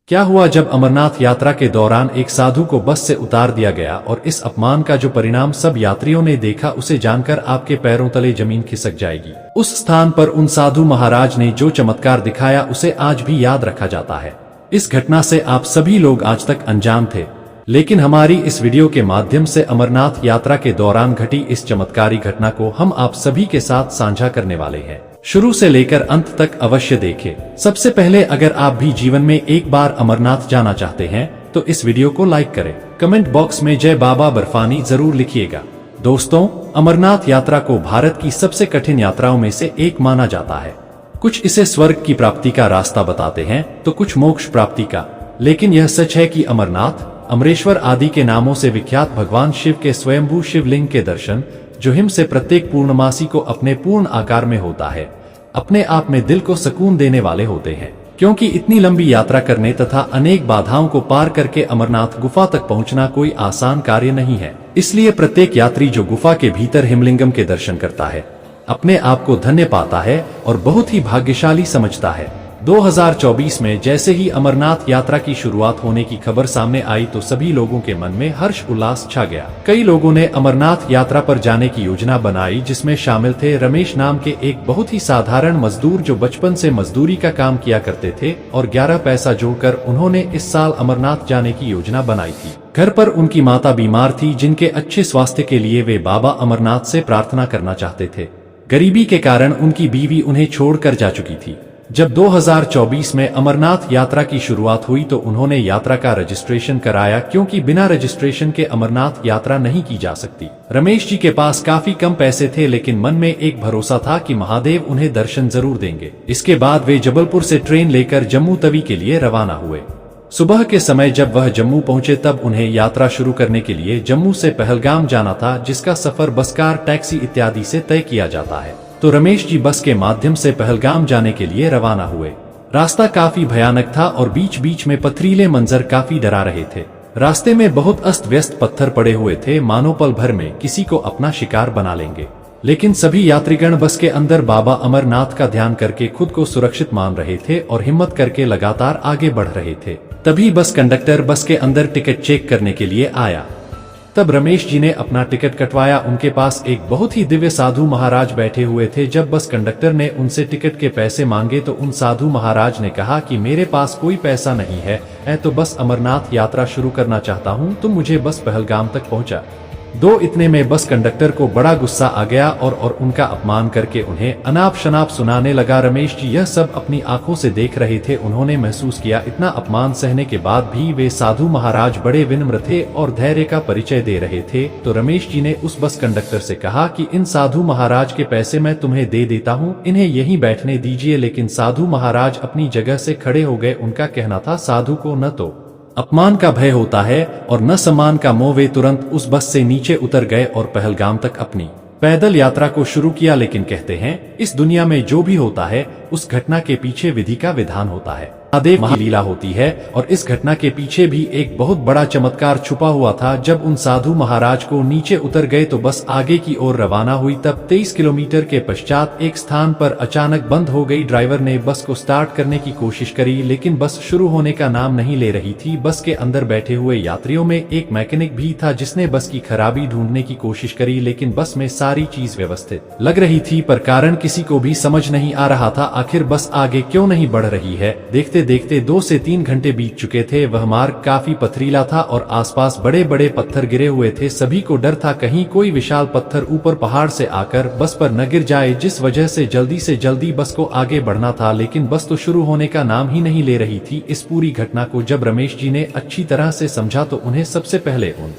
क्या हुआ जब अमरनाथ यात्रा के दौरान एक साधु को बस से उतार दिया गया और इस अपमान का जो परिणाम सब यात्रियों ने देखा, उसे जानकर आपके पैरों तले जमीन खिसक जाएगी। उस स्थान पर उन साधु महाराज ने जो चमत्कार दिखाया उसे आज भी याद रखा जाता है। इस घटना से आप सभी लोग आज तक अनजान थे, लेकिन हमारी इस वीडियो के माध्यम से अमरनाथ यात्रा के दौरान घटी इस चमत्कारी घटना को हम आप सभी के साथ साझा करने वाले हैं। शुरू से लेकर अंत तक अवश्य देखें। सबसे पहले अगर आप भी जीवन में एक बार अमरनाथ जाना चाहते हैं तो इस वीडियो को लाइक करें। कमेंट बॉक्स में जय बाबा बर्फानी जरूर लिखिएगा। दोस्तों, अमरनाथ यात्रा को भारत की सबसे कठिन यात्राओं में से एक माना जाता है। कुछ इसे स्वर्ग की प्राप्ति का रास्ता बताते हैं तो कुछ मोक्ष प्राप्ति का, लेकिन यह सच है कि अमरनाथ, अमरेश्वर आदि के नामों से विख्यात भगवान शिव के स्वयंभू शिवलिंग के दर्शन, जो हिम से प्रत्येक पूर्णमासी को अपने पूर्ण आकार में होता है, अपने आप में दिल को सुकून देने वाले होते हैं। क्योंकि इतनी लंबी यात्रा करने तथा अनेक बाधाओं को पार करके अमरनाथ गुफा तक पहुंचना कोई आसान कार्य नहीं है। इसलिए प्रत्येक यात्री जो गुफा के भीतर हिमलिंगम के दर्शन करता है, अपने आप को धन्य पाता है और बहुत ही भाग्यशाली समझता है। 2024 में जैसे ही अमरनाथ यात्रा की शुरुआत होने की खबर सामने आई तो सभी लोगों के मन में हर्ष उल्लास छा गया। कई लोगों ने अमरनाथ यात्रा पर जाने की योजना बनाई, जिसमें शामिल थे रमेश नाम के एक बहुत ही साधारण मजदूर जो बचपन से मजदूरी का काम किया करते थे और 11 पैसा जोड़कर उन्होंने इस साल अमरनाथ जाने की योजना बनाई थी। घर पर उनकी माता बीमार थी, जिनके अच्छे स्वास्थ्य के लिए वे बाबा अमरनाथ से प्रार्थना करना चाहते थे। गरीबी के कारण उनकी बीवी उन्हें छोड़कर जा चुकी थी। जब 2024 में अमरनाथ यात्रा की शुरुआत हुई तो उन्होंने यात्रा का रजिस्ट्रेशन कराया, क्योंकि बिना रजिस्ट्रेशन के अमरनाथ यात्रा नहीं की जा सकती। रमेश जी के पास काफी कम पैसे थे, लेकिन मन में एक भरोसा था कि महादेव उन्हें दर्शन जरूर देंगे। इसके बाद वे जबलपुर से ट्रेन लेकर जम्मू तवी के लिए रवाना हुए। सुबह के समय जब वह जम्मू पहुंचे तब उन्हें यात्रा शुरू करने के लिए जम्मू से पहलगाम जाना था, जिसका सफर बस, कार, टैक्सी इत्यादि से तय किया जाता है। तो रमेश जी बस के माध्यम से पहलगाम जाने के लिए रवाना हुए। रास्ता काफी भयानक था और बीच बीच में पथरीले मंजर काफी डरा रहे थे। रास्ते में बहुत अस्त व्यस्त पत्थर पड़े हुए थे, मानो पल भर में किसी को अपना शिकार बना लेंगे। लेकिन सभी यात्रीगण बस के अंदर बाबा अमरनाथ का ध्यान करके खुद को सुरक्षित मान रहे थे और हिम्मत करके लगातार आगे बढ़ रहे थे। तभी बस कंडक्टर बस के अंदर टिकट चेक करने के लिए आया। तब रमेश जी ने अपना टिकट कटवाया। उनके पास एक बहुत ही दिव्य साधु महाराज बैठे हुए थे। जब बस कंडक्टर ने उनसे टिकट के पैसे मांगे तो उन साधु महाराज ने कहा कि मेरे पास कोई पैसा नहीं है, मैं तो बस अमरनाथ यात्रा शुरू करना चाहता हूँ, तुम मुझे बस पहलगाम तक पहुँचा दो। इतने में बस कंडक्टर को बड़ा गुस्सा आ गया और उनका अपमान करके उन्हें अनाप शनाप सुनाने लगा। रमेश जी यह सब अपनी आंखों से देख रहे थे। उन्होंने महसूस किया इतना अपमान सहने के बाद भी वे साधु महाराज बड़े विनम्र थे और धैर्य का परिचय दे रहे थे। तो रमेश जी ने उस बस कंडक्टर से कहा कि इन साधु महाराज के पैसे मैं तुम्हें दे देता हूँ, इन्हें यहीं बैठने दीजिए। लेकिन साधु महाराज अपनी जगह से खड़े हो गए। उनका कहना था, साधु को न तो अपमान का भय होता है और न सम्मान का मोह। वे तुरंत उस बस से नीचे उतर गए और पहलगाम तक अपनी पैदल यात्रा को शुरू किया। लेकिन कहते हैं, इस दुनिया में जो भी होता है उस घटना के पीछे विधि का विधान होता है, महादेव की लीला होती है। और इस घटना के पीछे भी एक बहुत बड़ा चमत्कार छुपा हुआ था। जब उन साधु महाराज को नीचे उतर गए तो बस आगे की ओर रवाना हुई। तब 23 किलोमीटर के पश्चात एक स्थान पर अचानक बंद हो गई। ड्राइवर ने बस को स्टार्ट करने की कोशिश करी, लेकिन बस शुरू होने का नाम नहीं ले रही थी। बस के अंदर बैठे हुए यात्रियों में एक मैकेनिक भी था, जिसने बस की खराबी ढूंढने की कोशिश करी, लेकिन बस में सारी चीज व्यवस्थित लग रही थी, पर कारण किसी को भी समझ नहीं आ रहा था। आखिर बस आगे क्यों नहीं बढ़ रही है। देखते देखते 2 से 3 घंटे बीत चुके थे। वह मार्ग काफी पथरीला था और आसपास बड़े बड़े पत्थर गिरे हुए थे। सभी को डर था कहीं कोई विशाल पत्थर ऊपर पहाड़ से आकर बस पर न गिर जाए, जिस वजह से जल्दी बस को आगे बढ़ना था। लेकिन बस तो शुरू होने का नाम ही नहीं ले रही थी। इस पूरी घटना को जब रमेश जी ने अच्छी तरह से समझा तो उन्हें सबसे पहले उन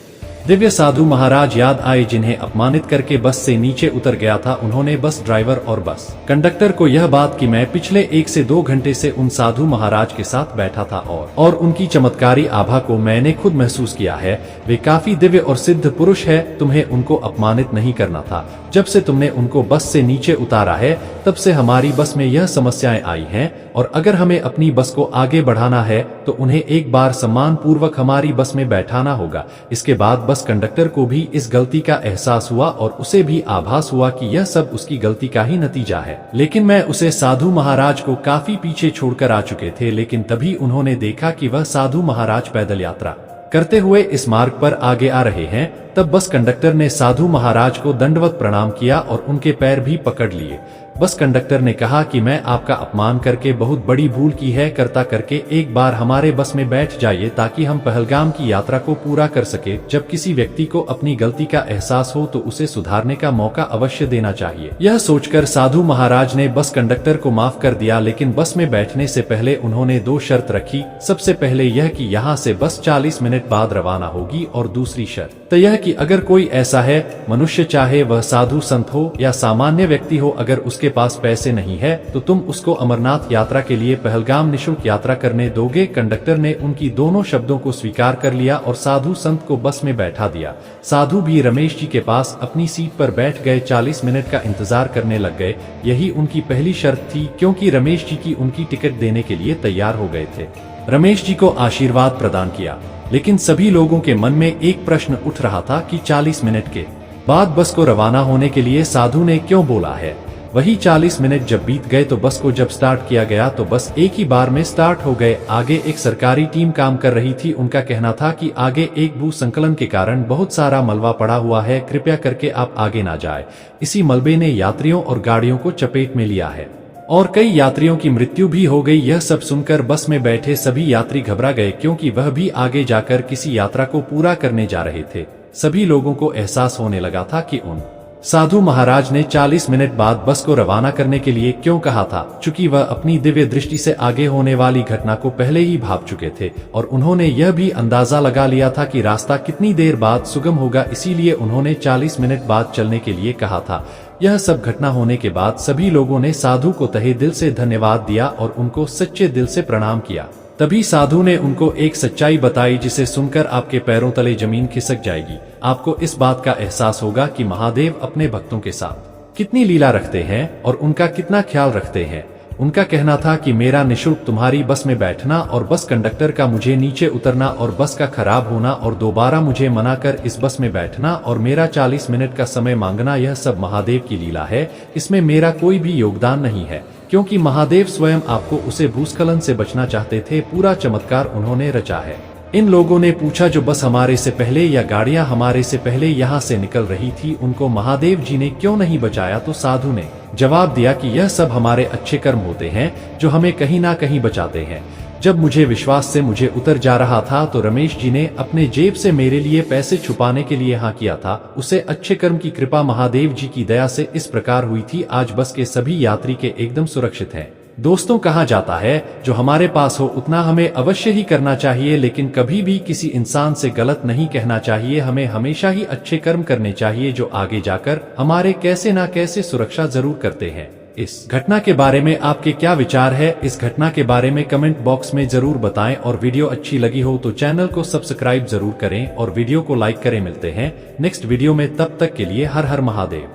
दिव्य साधु महाराज याद आए, जिन्हें अपमानित करके बस से नीचे उतर गया था। उन्होंने बस ड्राइवर और बस कंडक्टर को यह बात कि मैं पिछले 1 से 2 घंटे से उन साधु महाराज के साथ बैठा था और उनकी चमत्कारी आभा को मैंने खुद महसूस किया है। वे काफी दिव्य और सिद्ध पुरुष है, तुम्हें उनको अपमानित नहीं करना था। जब से तुमने उनको बस से नीचे उतारा है तब से हमारी बस में यह समस्याएं आई हैं। और अगर हमें अपनी बस को आगे बढ़ाना है तो उन्हें एक बार सम्मान पूर्वक हमारी बस में बैठाना होगा। इसके बाद बस कंडक्टर को भी इस गलती का एहसास हुआ और उसे भी आभास हुआ कि यह सब उसकी गलती का ही नतीजा है। लेकिन मैं उसे साधु महाराज को काफी पीछे छोड़कर आ चुके थे, लेकिन तभी उन्होंने देखा कि वह साधु महाराज पैदल यात्रा करते हुए इस मार्ग पर आगे आ रहे हैं। तब बस कंडक्टर ने साधु महाराज को दंडवत प्रणाम किया और उनके पैर भी पकड़ लिए। बस कंडक्टर ने कहा कि मैं आपका अपमान करके बहुत बड़ी भूल की है, करता करके एक बार हमारे बस में बैठ जाइए ताकि हम पहलगाम की यात्रा को पूरा कर सके। जब किसी व्यक्ति को अपनी गलती का एहसास हो तो उसे सुधारने का मौका अवश्य देना चाहिए। यह सोचकर साधु महाराज ने बस कंडक्टर को माफ कर दिया, लेकिन बस में बैठने से पहले उन्होंने 2 शर्त रखी। सबसे पहले यह कि यहाँ से बस 40 मिनट बाद रवाना होगी, और दूसरी शर्त तो यह कि अगर कोई ऐसा है मनुष्य, चाहे वह साधु संत हो या सामान्य व्यक्ति हो, अगर उसके पास पैसे नहीं है तो तुम उसको अमरनाथ यात्रा के लिए पहलगाम निःशुल्क यात्रा करने दोगे। कंडक्टर ने उनकी दोनों शब्दों को स्वीकार कर लिया और साधु संत को बस में बैठा दिया। साधु भी रमेश जी के पास अपनी सीट पर बैठ गए। 40 मिनट का इंतजार करने लग गए। यही उनकी पहली शर्त थी, क्योंकि रमेश जी की उनकी टिकट देने के लिए तैयार हो गए थे। रमेश जी को आशीर्वाद प्रदान किया, लेकिन सभी लोगों के मन में एक प्रश्न उठ रहा था कि 40 मिनट के बाद बस को रवाना होने के लिए साधु ने क्यों बोला है। वही 40 मिनट जब बीत गए तो बस को जब स्टार्ट किया गया तो बस एक ही बार में स्टार्ट हो गए। आगे एक सरकारी टीम काम कर रही थी। उनका कहना था कि आगे एक भू संकलन के कारण बहुत सारा मलबा पड़ा हुआ है, कृपया करके आप आगे ना जाए। इसी मलबे ने यात्रियों और गाड़ियों को चपेट में लिया है और कई यात्रियों की मृत्यु भी हो गई। यह सब सुनकर बस में बैठे सभी यात्री घबरा गए, क्योंकि वह भी आगे जाकर किसी यात्रा को पूरा करने जा रहे थे। सभी लोगों को एहसास होने लगा था कि उन साधु महाराज ने 40 मिनट बाद बस को रवाना करने के लिए क्यों कहा था। चूंकि वह अपनी दिव्य दृष्टि से आगे होने वाली घटना को पहले ही भाप चुके थे और उन्होंने यह भी अंदाजा लगा लिया था कि रास्ता कितनी देर बाद सुगम होगा, इसीलिए उन्होंने 40 मिनट बाद चलने के लिए कहा था। यह सब घटना होने के बाद सभी लोगों ने साधु को तहे दिल से धन्यवाद दिया और उनको सच्चे दिल से प्रणाम किया। तभी साधु ने उनको एक सच्चाई बताई जिसे सुनकर आपके पैरों तले जमीन खिसक जाएगी। आपको इस बात का एहसास होगा कि महादेव अपने भक्तों के साथ कितनी लीला रखते हैं और उनका कितना ख्याल रखते हैं। उनका कहना था कि मेरा निःशुल्क तुम्हारी बस में बैठना और बस कंडक्टर का मुझे नीचे उतरना और बस का खराब होना और दोबारा मुझे मना कर इस बस में बैठना और मेरा 40 मिनट का समय मांगना, यह सब महादेव की लीला है। इसमें मेरा कोई भी योगदान नहीं है, क्योंकि महादेव स्वयं आपको उसे भूस्खलन से बचना चाहते थे। पूरा चमत्कार उन्होंने रचा है। इन लोगों ने पूछा जो बस हमारे से पहले या गाड़ियां हमारे से पहले यहाँ से निकल रही थी उनको महादेव जी ने क्यों नहीं बचाया, तो साधु ने जवाब दिया कि यह सब हमारे अच्छे कर्म होते हैं जो हमें कहीं ना कहीं बचाते हैं। जब मुझे विश्वास से मुझे उतर जा रहा था तो रमेश जी ने अपने जेब से मेरे लिए पैसे छुपाने के लिए हाँ किया था। उसे अच्छे कर्म की कृपा महादेव जी की दया से इस प्रकार हुई थी। आज बस के सभी यात्री के एकदम सुरक्षित हैं। दोस्तों, कहा जाता है जो हमारे पास हो उतना हमें अवश्य ही करना चाहिए, लेकिन कभी भी किसी इंसान से गलत नहीं कहना चाहिए। हमें हमेशा ही अच्छे कर्म करने चाहिए जो आगे जाकर हमारे कैसे ना कैसे सुरक्षा जरूर करते हैं। इस घटना के बारे में आपके क्या विचार है, इस घटना के बारे में कमेंट बॉक्स में जरूर बताएं और वीडियो अच्छी लगी हो तो चैनल को सब्सक्राइब जरूर करें और वीडियो को लाइक करें। मिलते हैं नेक्स्ट वीडियो में, तब तक के लिए हर हर महादेव।